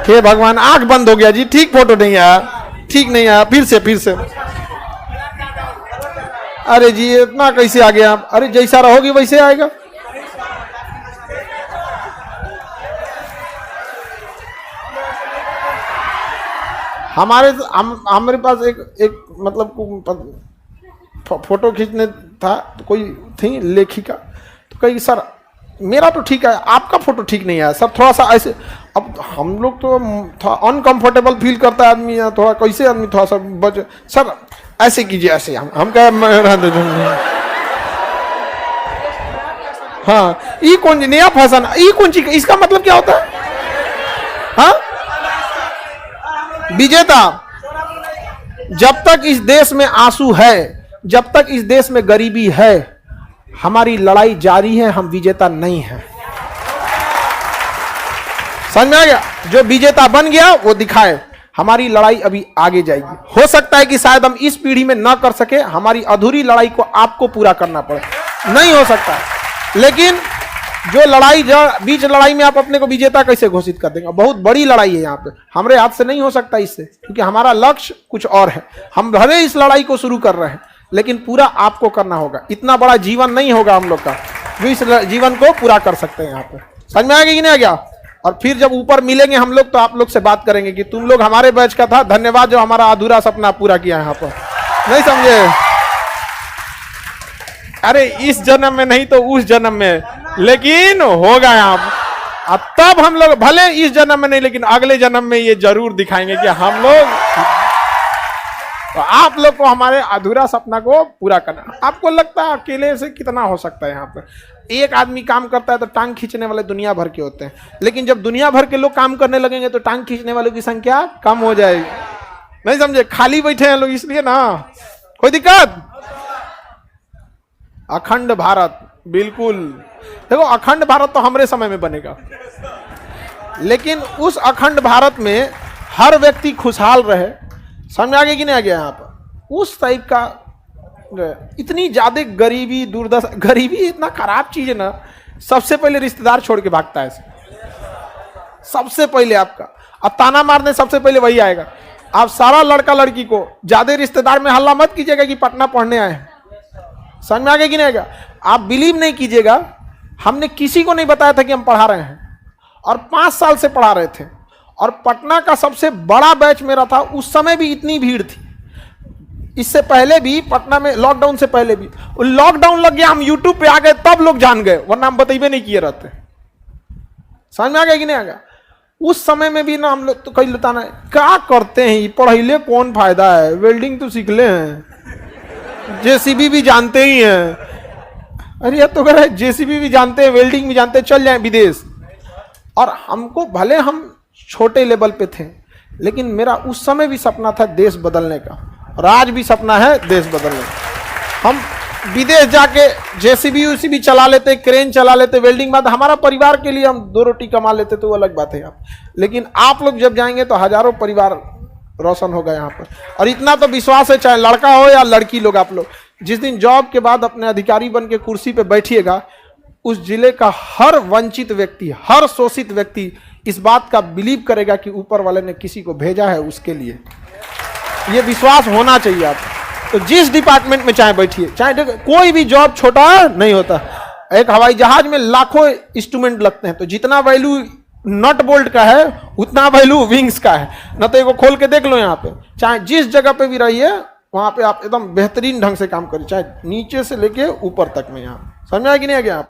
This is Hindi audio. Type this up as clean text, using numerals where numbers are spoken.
हे भगवान, आंख बंद हो गया जी, ठीक फोटो नहीं आया, ठीक नहीं आया, फिर से। अरे जी इतना कैसे आ गया आप? अरे जैसा रहोगी वैसे आएगा। हमारे पास एक मतलब फोटो खींचने था, तो कोई थी लेखिका, तो कही सर मेरा तो ठीक है, आपका फोटो ठीक नहीं आया सर, थोड़ा सा ऐसे। अब हम लोग तो थोड़ा अनकंफर्टेबल फील करता है आदमी, थोड़ा कैसे आदमी थोड़ा सा बच, सर ऐसे कीजिए ऐसे। हम कहे हाँ, ये कौन नया फैशन, ये कौन चीज, इसका मतलब क्या होता है? हाँ, विजेता, जब तक इस देश में आंसू है, जब तक इस देश में गरीबी है, हमारी लड़ाई जारी है, हम विजेता नहीं हैं। समझ में आ गया? जो विजेता बन गया वो दिखाए, हमारी लड़ाई अभी आगे जाएगी। हो सकता है कि शायद हम इस पीढ़ी में ना कर सके, हमारी अधूरी लड़ाई को आपको पूरा करना पड़े, नहीं हो सकता। लेकिन जो लड़ाई, जो बीच लड़ाई में आप अपने को विजेता कैसे घोषित कर देंगे? बहुत बड़ी लड़ाई है यहाँ पे, हमारे हाथ से नहीं हो सकता इससे, क्योंकि हमारा लक्ष्य कुछ और है। हम भले इस लड़ाई को शुरू कर रहे हैं, लेकिन पूरा आपको करना होगा। इतना बड़ा जीवन नहीं होगा हम लोग का जो इस जीवन को पूरा कर सकते हैं यहाँ पे। समझ में आ गया कि नहीं आ गया? और फिर जब ऊपर मिलेंगे हम लोग, तो आप लोग से बात करेंगे कि तुम लोग हमारे बैच का था, धन्यवाद जो हमारा अधूरा सपना पूरा किया यहाँ पर। नहीं समझे? अरे इस जन्म में नहीं तो उस जन्म में, लेकिन होगा यहाँ। तब हम लोग भले इस जन्म में नहीं, लेकिन अगले जन्म में ये जरूर दिखाएंगे कि हम लोग, तो आप लोग को हमारे अधूरा सपना को पूरा करना। आपको लगता है अकेले से कितना हो सकता है? यहाँ पर एक आदमी काम करता है तो टांग खींचने वाले दुनिया भर के होते हैं, लेकिन जब दुनिया भर के लोग काम करने लगेंगे तो टांग खींचने वालों की संख्या कम हो जाएगी। नहीं समझे? खाली बैठे हैं लोग इसलिए ना, कोई दिक्कत? अखंड भारत, बिल्कुल। देखो अखंड भारत तो हमारे समय में बनेगा, लेकिन उस अखंड भारत में हर व्यक्ति खुशहाल रहे। समझ आ गया कि नहीं आ गया? यहाँ पर उस टाइप का, इतनी ज्यादा गरीबी, दुर्दशा, गरीबी इतना खराब चीज है ना, सबसे पहले रिश्तेदार छोड़ के भागता है सबसे पहले आपका। अब ताना मारने सबसे पहले वही आएगा। आप सारा लड़का लड़की को, ज्यादा रिश्तेदार में हल्ला मत कीजिएगा कि पटना पढ़ने आए हैं। समझ में आ गया कि नहीं आएगा? आप बिलीव नहीं कीजिएगा, हमने किसी को नहीं बताया था कि हम पढ़ा रहे हैं, और 5 साल से पढ़ा रहे थे, और पटना का सबसे बड़ा बैच मेरा था। उस समय भी इतनी भीड़ थी, इससे पहले भी पटना में, लॉकडाउन से पहले भी। लॉकडाउन लग गया, हम यूट्यूब पे आ गए, तब लोग जान गए, वरना हम बतेबे नहीं किए रहते। समझ में आ गया कि नहीं आ गया? उस समय में भी ना हम लोग तो कई लताना क्या करते हैं, पढ़ाई कौन फायदा है, वेल्डिंग तो सीख ले हैं, जेसीबी भी जानते ही हैं। अरे यार तो कह रहे जेसीबी भी जानते हैं, वेल्डिंग भी जानते हैं, चल जाए विदेश। और हमको, भले हम छोटे लेवल पे थे, लेकिन मेरा उस समय भी सपना था देश बदलने का, और आज भी सपना है देश बदलने का। हम विदेश जाके जेसीबी उसीबी चला लेते, क्रेन चला लेते, वेल्डिंग बाद हमारा परिवार के लिए हम 2 रोटी कमा लेते, तो वो अलग बात है। लेकिन आप लोग जब जाएंगे तो हजारों परिवार रोशन होगा यहाँ पर। और इतना तो विश्वास है, चाहे लड़का हो या लड़की लोग, आप लोग जिस दिन जॉब के बाद अपने अधिकारी बन के कुर्सी पे बैठिएगा, उस जिले का हर वंचित व्यक्ति, हर शोषित व्यक्ति इस बात का बिलीव करेगा कि ऊपर वाले ने किसी को भेजा है उसके लिए। ये विश्वास होना चाहिए आप। तो जिस डिपार्टमेंट में चाहे बैठिए, चाहे कोई भी जॉब छोटा नहीं होता। एक हवाई जहाज में लाखों इंस्ट्रूमेंट लगते हैं, तो जितना वैल्यू नट बोल्ट का है उतना वैल्यू विंग्स का है ना। तो एक खोल के देख लो यहाँ पे, चाहे जिस जगह पे भी रहिए वहां पे आप एकदम बेहतरीन ढंग से काम करिए, चाहे नीचे से लेके ऊपर तक में। यहाँ समझ में आया कि नहीं आ गया आप?